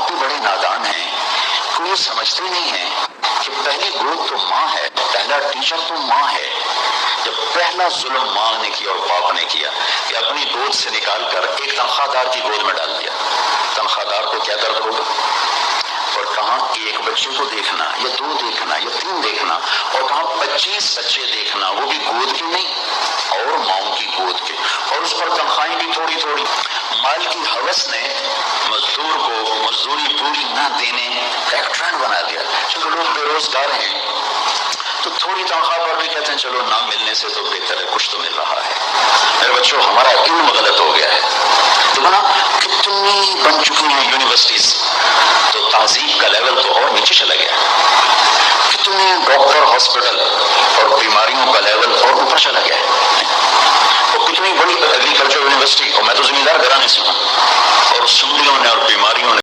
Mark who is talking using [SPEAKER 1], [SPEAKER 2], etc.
[SPEAKER 1] بھی بڑے نادان ہیں کہ یہ سمجھتے نہیں ہیں کہ پہلی گود تو ماں ہے، پہلا ٹیچر تو ماں ہے۔ جب پہلا ظلم ماں نے کیا اور باپ نے کیا کہ اپنی گود سے نکال کر ایک تنخواہ دار کی گود میں ڈال دیا، تنخواہ دار کو کیا درد ہوگا؟ اور کہاں ایک بچے کو دیکھنا یا 2 دیکھنا یا 3 دیکھنا، اور کہاں 25 بچے دیکھنا، وہ بھی گود کے نہیں اور ماؤں کی گود کے، اور اس پر تنخواہیں بھی تھوڑی تھوڑی۔ مال کی ہوس نے مزدور کو مزدوری پوری نہ دینے کا ایک ٹرینڈ بنا دیا، چونکہ لوگ بے روزگار ہیں تو تھوڑی تنخواہ پر بھی کہتے ہیں چلو نہ ملنے سے تو بہتر ہے، کچھ تو مل رہا ہے۔ میرے بچوں، ہمارا علم غلط ہو گیا ہے۔ تو نا کتنی بن چکی ہیں یونیورسٹیز، تو تہذیب کا لیول تو اور نیچے چلا گیا۔ کتنے ڈاکٹر ہاسپٹل اور بیماریوں کا لیول اور اوپر چلا گیا ہے۔ اور کتنی بڑی ایگریکلچر یونیورسٹی، اور میں تو زمیندار گھرانے سے ہوں، اور سنڈیوں نے اور بیماریوں نے